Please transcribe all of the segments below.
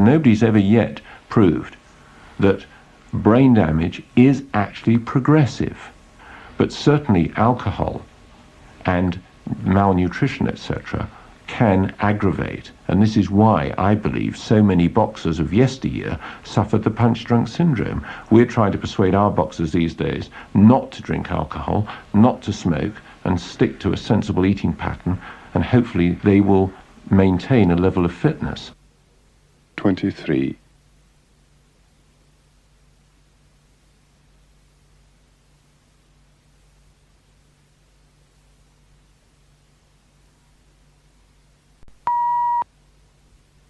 Nobody's ever yet proved that brain damage is actually progressive. But certainly alcohol and malnutrition, etc., can aggravate. And this is why I believe so many boxers of yesteryear suffered the punch-drunk syndrome. We're trying to persuade our boxers these days not to drink alcohol, not to smoke, and stick to a sensible eating pattern, and hopefully they will maintain a level of fitness. 23.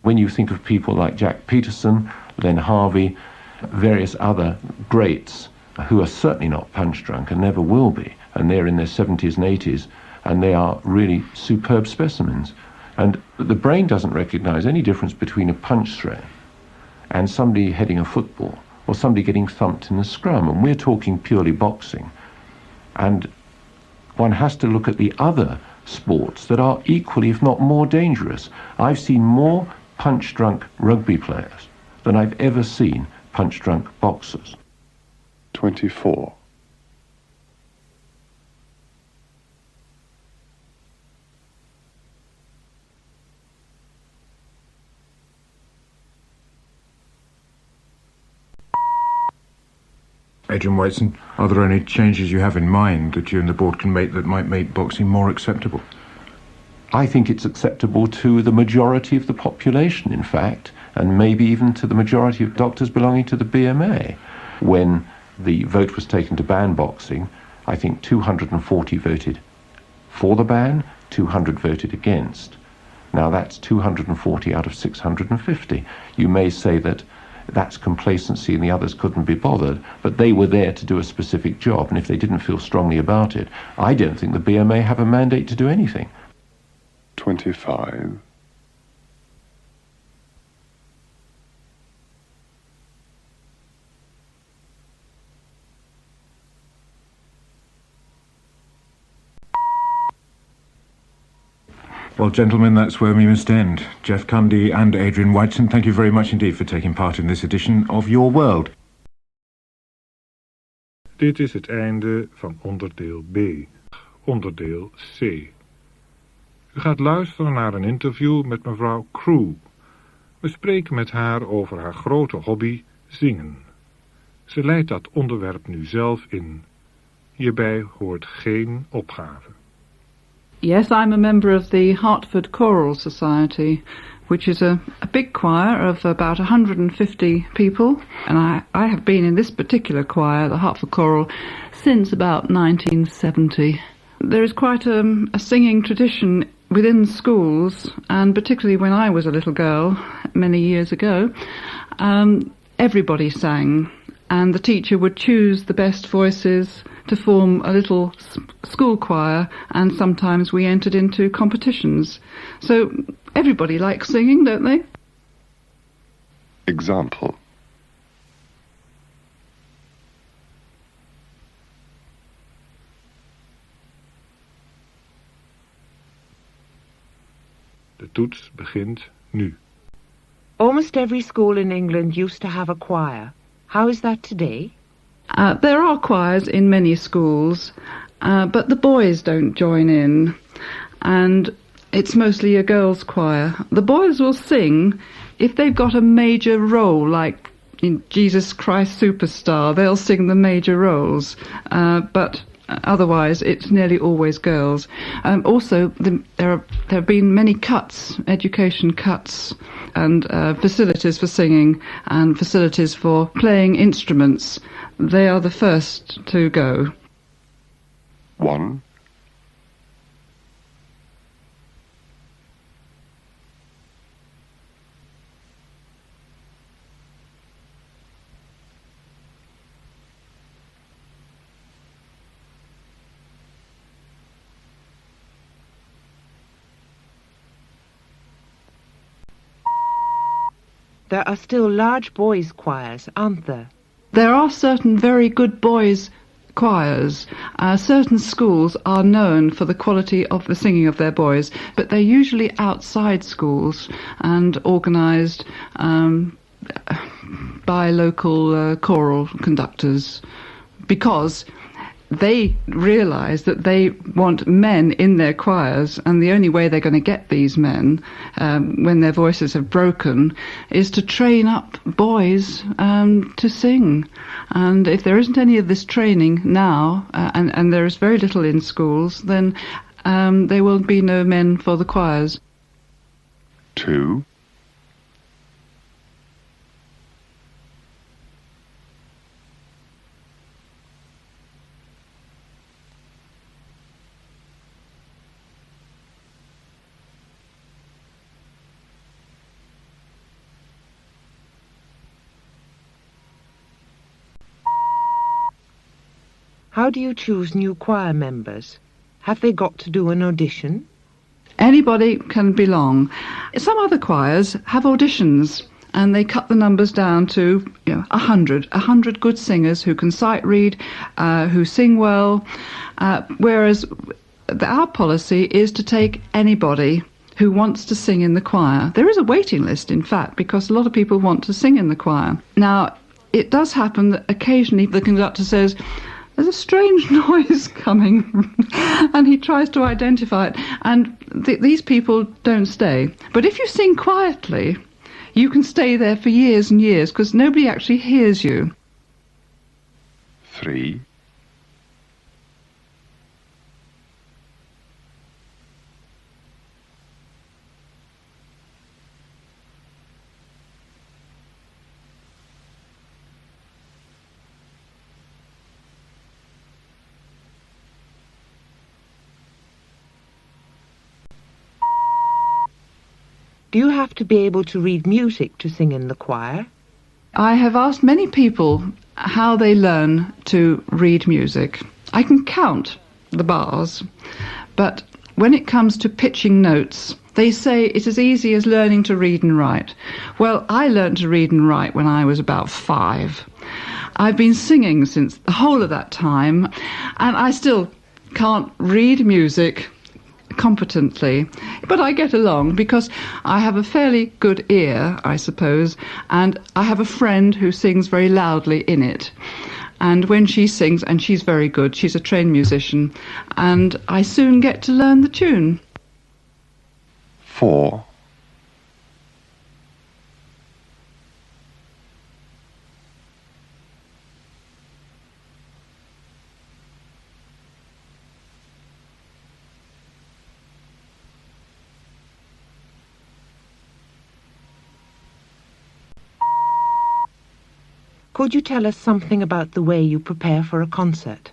When you think of people like Jack Peterson, Len Harvey, various other greats who are certainly not punch drunk and never will be, and they're in their 70s and 80s, and they are really superb specimens. And the brain doesn't recognize any difference between a punch throw and somebody heading a football or somebody getting thumped in the scrum, and we're talking purely boxing. And one has to look at the other sports that are equally, if not more, dangerous. I've seen more punch-drunk rugby players than I've ever seen punch-drunk boxers. 24. Adrian Whiteson, are there any changes you have in mind that you and the board can make that might make boxing more acceptable? I think it's acceptable to the majority of the population, in fact, and maybe even to the majority of doctors belonging to the BMA. When the vote was taken to ban boxing, I think 240 voted for the ban, 200 voted against. Now that's 240 out of 650. You may say that that's complacency and the others couldn't be bothered, but they were there to do a specific job, and if they didn't feel strongly about it, I don't think the BMA have a mandate to do anything. 25. Well, gentlemen, that's where we must end. Jeff Cundy and Adrian Whiteson, thank you very much indeed for taking part in this edition of Your World. Dit is het einde van onderdeel B. Onderdeel C. U gaat luisteren naar een interview met mevrouw Crew. We spreken met haar over haar grote hobby, zingen. Ze leidt dat onderwerp nu zelf in. Hierbij hoort geen opgave. Yes, I'm a member of the Hartford Choral Society, which is a big choir of about 150 people. And I have been in this particular choir, the Hartford Choral, since about 1970. There is quite a singing tradition within schools, and particularly when I was a little girl, many years ago, everybody sang, and the teacher would choose the best voices to form a little school choir, and sometimes we entered into competitions. So everybody likes singing, don't they? Example. De toets begint nu. Almost every school in England used to have a choir. How is that today? There are choirs in many schools, but the boys don't join in, and it's mostly a girls' choir. The boys will sing if they've got a major role, like in Jesus Christ Superstar, they'll sing the major roles, but otherwise it's nearly always girls. Also, there have been many cuts, education cuts, and facilities for singing and facilities for playing instruments. They are the first to go. 1. There are still large boys' choirs, aren't there? There are certain very good boys' choirs. Certain schools are known for the quality of the singing of their boys, but they're usually outside schools and organised by local choral conductors, because they realise that they want men in their choirs, and the only way they're going to get these men when their voices have broken is to train up boys to sing. And if there isn't any of this training now, and there is very little in schools, then there will be no men for the choirs. 2, How do you choose new choir members? Have they got to do an audition? Anybody can belong. Some other choirs have auditions, and they cut the numbers down to 100 good singers who can sight read, who sing well, whereas our policy is to take anybody who wants to sing in the choir. There is a waiting list, in fact, because a lot of people want to sing in the choir. Now, it does happen that occasionally the conductor says, "There's a strange noise coming," and he tries to identify it, and these people don't stay. But if you sing quietly, you can stay there for years and years, because nobody actually hears you. 3, Do you have to be able to read music to sing in the choir? I have asked many people how they learn to read music. I can count the bars, but when it comes to pitching notes, they say it's as easy as learning to read and write. Well, I learned to read and write when I was about 5. I've been singing since the whole of that time, and I still can't read music competently, but I get along because I have a fairly good ear, I suppose, and I have a friend who sings very loudly in it. And when she sings, and she's very good, she's a trained musician, and I soon get to learn the tune. 4, Could you tell us something about the way you prepare for a concert?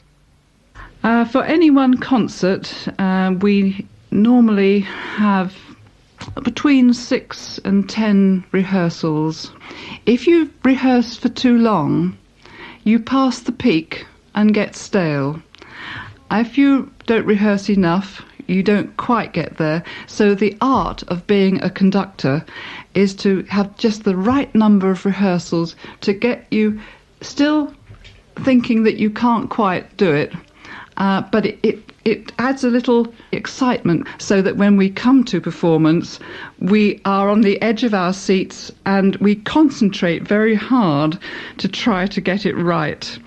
For any one concert, we normally have between 6 and 10 rehearsals. If you rehearse for too long, you pass the peak and get stale. If you don't rehearse enough, you don't quite get there. So the art of being a conductor is to have just the right number of rehearsals to get you still thinking that you can't quite do it, but it adds a little excitement so that when we come to performance, we are on the edge of our seats and we concentrate very hard to try to get it right.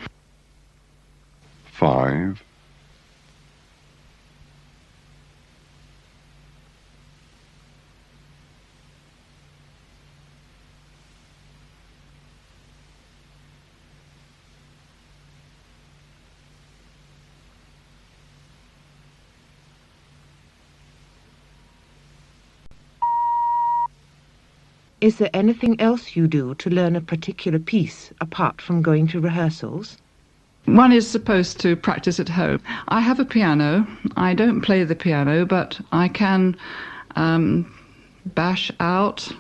5, Is there anything else you do to learn a particular piece apart from going to rehearsals? One is supposed to practice at home. I have a piano. I don't play the piano, but I can bash out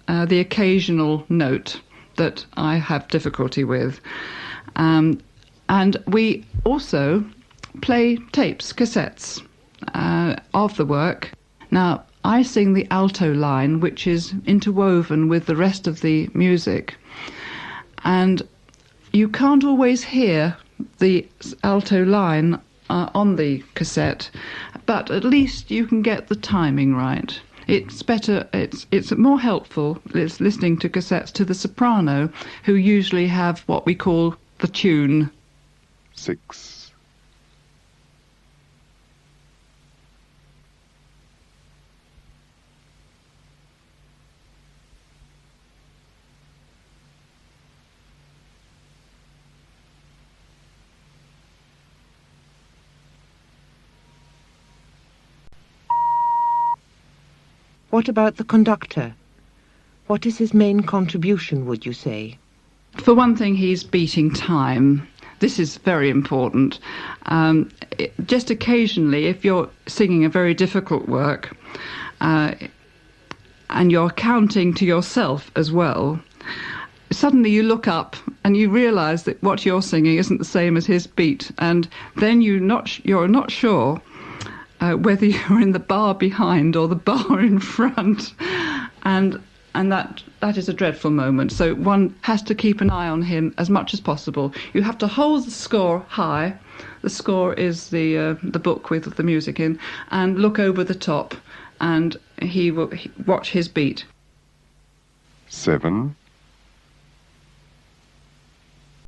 the occasional note that I have difficulty with. And we also play tapes, cassettes of the work. Now, I sing the alto line, which is interwoven with the rest of the music. And you can't always hear the alto line on the cassette, but at least you can get the timing right. It's better, it's more helpful, it's listening to cassettes to the soprano, who usually have what we call the tune. 6. What about the conductor? What is his main contribution, would you say? For one thing, he's beating time. This is very important. Just occasionally, if you're singing a very difficult work and you're counting to yourself as well, suddenly you look up and you realise that what you're singing isn't the same as his beat, and then you're not sure whether you're in the bar behind or the bar in front, and that is a dreadful moment. So one has to keep an eye on him as much as possible. You have to hold the score high. The score is the book with the music in, and look over the top, and he will watch his beat. 7.